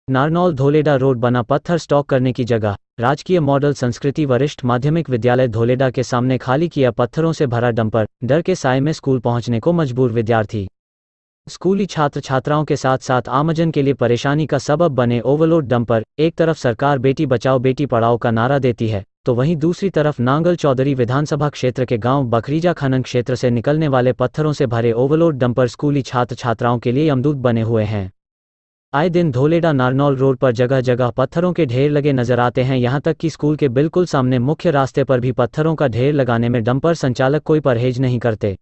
Narnaul धोलेडा road बना पत्थर stock करने की जगह। राजकीय मॉडल संस्कृति वरिष्ठ माध्यमिक विद्यालय धोलेडा के सामने खाली किया पत्थरों से भरा डंपर, डर के साए में स्कूल पहुंचने को मजबूर विद्यार्थी। स्कूली छात्र छात्राओं के साथ साथ आमजन के लिए परेशानी का सबब बने ओवरलोड डंपर। एक तरफ सरकार बेटी बचाओ बेटी पढ़ाओ का नारा देती है, तो वहीं दूसरी तरफ नांगल चौधरी विधानसभा क्षेत्र के गांव बखरीजा खनन क्षेत्र से निकलने वाले पत्थरों से भरे ओवरलोड डंपर स्कूली छात्र छात्राओं के लिए यमदूत बने हुए हैं। आए दिन धोलेडा नारनौल रोड पर जगह जगह पत्थरों के ढेर लगे नजर आते हैं। यहां तक कि स्कूल के बिल्कुल सामने मुख्य रास्ते पर भी पत्थरों का ढेर लगाने में डंपर संचालक कोई परहेज नहीं करते,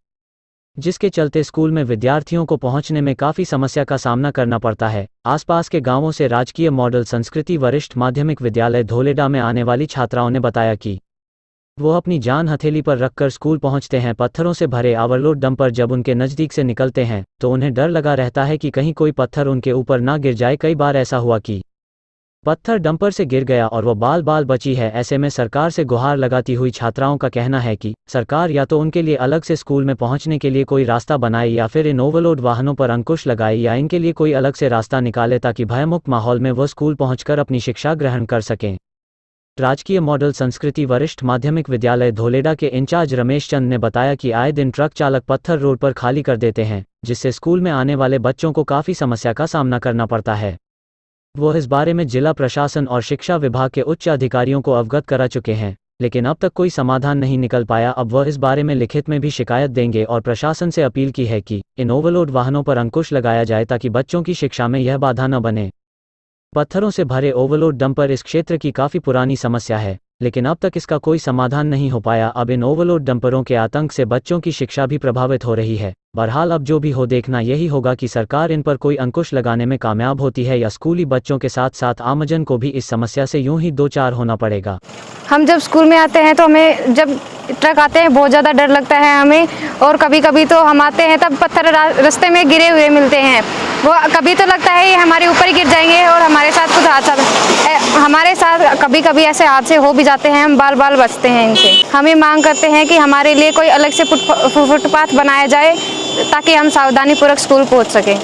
जिसके चलते स्कूल में विद्यार्थियों को पहुंचने में काफ़ी समस्या का सामना करना पड़ता है। आसपास के गांवों से राजकीय मॉडल संस्कृति वरिष्ठ माध्यमिक विद्यालय धोलेडा में आने वाली छात्राओं ने बताया कि वो अपनी जान हथेली पर रखकर स्कूल पहुंचते हैं। पत्थरों से भरे ओवरलोड डंपर जब उनके नज़दीक से निकलते हैं तो उन्हें डर लगा रहता है कि कहीं कोई पत्थर उनके ऊपर ना गिर जाए। कई बार ऐसा हुआ कि पत्थर डंपर से गिर गया और वो बाल बाल बची है। ऐसे में सरकार से गुहार लगाती हुई छात्राओं का कहना है कि सरकार या तो उनके लिए अलग से स्कूल में पहुंचने के लिए कोई रास्ता बनाए या फिर इन ओवरलोड वाहनों पर अंकुश लगाए या इनके लिए कोई अलग से रास्ता निकाले ताकि भयमुक्त माहौल में वो स्कूल पहुंचकर अपनी शिक्षा ग्रहण कर सकें। राजकीय मॉडल संस्कृति वरिष्ठ माध्यमिक विद्यालय धोलेडा के इंचार्ज रमेश चंद ने बताया कि आए दिन ट्रक चालक पत्थर रोड पर खाली कर देते हैं, जिससे स्कूल में आने वाले बच्चों को काफ़ी समस्या का सामना करना पड़ता है। वो इस बारे में जिला प्रशासन और शिक्षा विभाग के उच्च अधिकारियों को अवगत करा चुके हैं, लेकिन अब तक कोई समाधान नहीं निकल पाया। अब वह इस बारे में लिखित में भी शिकायत देंगे और प्रशासन से अपील की है कि इन ओवरलोड वाहनों पर अंकुश लगाया जाए ताकि बच्चों की शिक्षा में यह बाधा न बने। पत्थरों से भरे ओवरलोड डंपर इस क्षेत्र की काफ़ी पुरानी समस्या है, लेकिन अब तक इसका कोई समाधान नहीं हो पाया। अब इन ओवरलोड डंपरों के आतंक से बच्चों की शिक्षा भी प्रभावित हो रही है। बहरहाल अब जो भी हो देखना यही होगा कि सरकार इन पर कोई अंकुश लगाने में कामयाब होती है या स्कूली बच्चों के साथ साथ आमजन को भी इस समस्या से यूं ही दो चार होना पड़ेगा। हम जब स्कूल में आते हैं तो हमें जब ट्रक आते हैं बहुत ज़्यादा डर लगता है हमें, और कभी कभी तो हम आते हैं तब पत्थर रास्ते में गिरे हुए मिलते हैं। वो कभी तो लगता है ये हमारे ऊपर ही गिर जाएंगे और हमारे साथ कुछ हादसा, हमारे साथ कभी कभी ऐसे हादसे हो भी जाते हैं। हम बाल बाल बचते हैं इनसे। हम ये मांग करते हैं कि हमारे लिए कोई अलग से फुटपाथ बनाया जाए ताकि हम सावधानीपूर्वक स्कूल पहुँच सकें।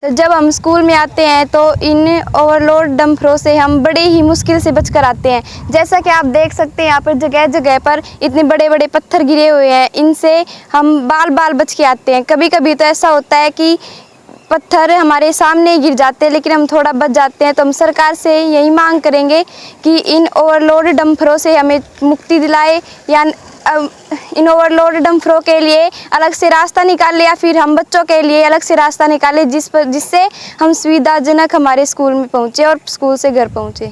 तो जब हम स्कूल में आते हैं तो इन ओवरलोड डंपरों से हम बड़े ही मुश्किल से बचकर आते हैं। जैसा कि आप देख सकते हैं यहाँ पर जगह जगह पर इतने बड़े बड़े पत्थर गिरे हुए हैं, इनसे हम बाल बाल बच के आते हैं। कभी कभी तो ऐसा होता है कि पत्थर हमारे सामने गिर जाते हैं लेकिन हम थोड़ा बच जाते हैं। तो हम सरकार से यही मांग करेंगे कि इन ओवरलोड डंपरों से हमें मुक्ति दिलाए या इन ओवरलोड डंपरों के लिए अलग से रास्ता निकाले या फिर हम बच्चों के लिए अलग से रास्ता निकाले जिससे हम सुविधाजनक हमारे स्कूल में पहुँचे और स्कूल से घर पहुँचे।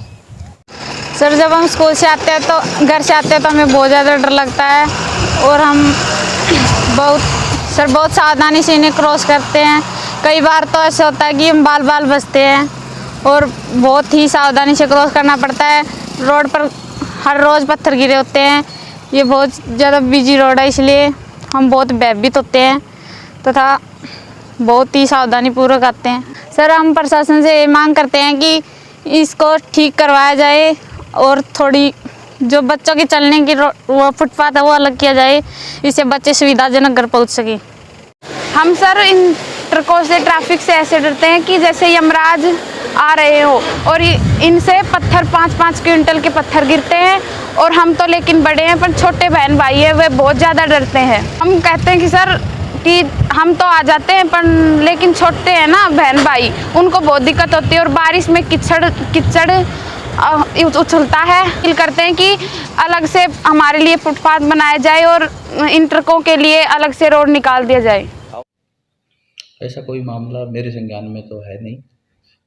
सर जब हम स्कूल से आते हैं तो घर से आते हैं तो हमें बहुत ज़्यादा डर लगता है और हम बहुत सावधानी से इन्हें क्रॉस करते हैं। कई बार तो ऐसा होता है कि हम बाल बाल बचते हैं और बहुत ही सावधानी से क्रॉस करना पड़ता है। रोड पर हर रोज़ पत्थर गिरे होते हैं। ये बहुत ज़्यादा बिजी रोड है, इसलिए हम बहुत भयभीत होते हैं तथा बहुत ही सावधानी पूर्वक आते हैं। सर हम प्रशासन से मांग करते हैं कि इसको ठीक करवाया जाए और थोड़ी जो बच्चों के चलने की वो फुटपाथ है वो अलग किया जाए, इससे बच्चे सुविधाजनक घर पहुंच सके। हम सर इन ट्रकों से ट्रैफिक से ऐसे डरते हैं कि जैसे यमराज आ रहे हो और इनसे पत्थर 5-5 क्विंटल के पत्थर गिरते हैं और हम तो लेकिन बड़े हैं पर छोटे बहन भाई है वे बहुत ज़्यादा डरते हैं। हम कहते हैं कि सर कि हम तो आ जाते हैं पर लेकिन छोटे हैं ना बहन भाई, उनको बहुत दिक्कत होती है और बारिश में कीचड़ उछलता है। फील करते हैं कि अलग से हमारे लिए फुटपाथ बनाया जाए और इन ट्रकों के लिए अलग से रोड निकाल दिया जाए। ऐसा कोई मामला मेरे संज्ञान में तो है नहीं।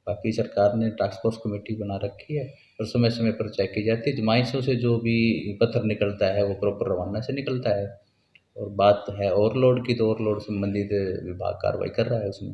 बाकी सरकार ने टास्क फोर्स कमेटी बना रखी है और समय समय पर चेक की जाती है। जमाइशों से जो भी पत्थर निकलता है वो प्रॉपर रवाना से निकलता है। और बात है ओवरलोड की, तो ओवरलोड संबंधित विभाग कार्रवाई कर रहा है उसमें।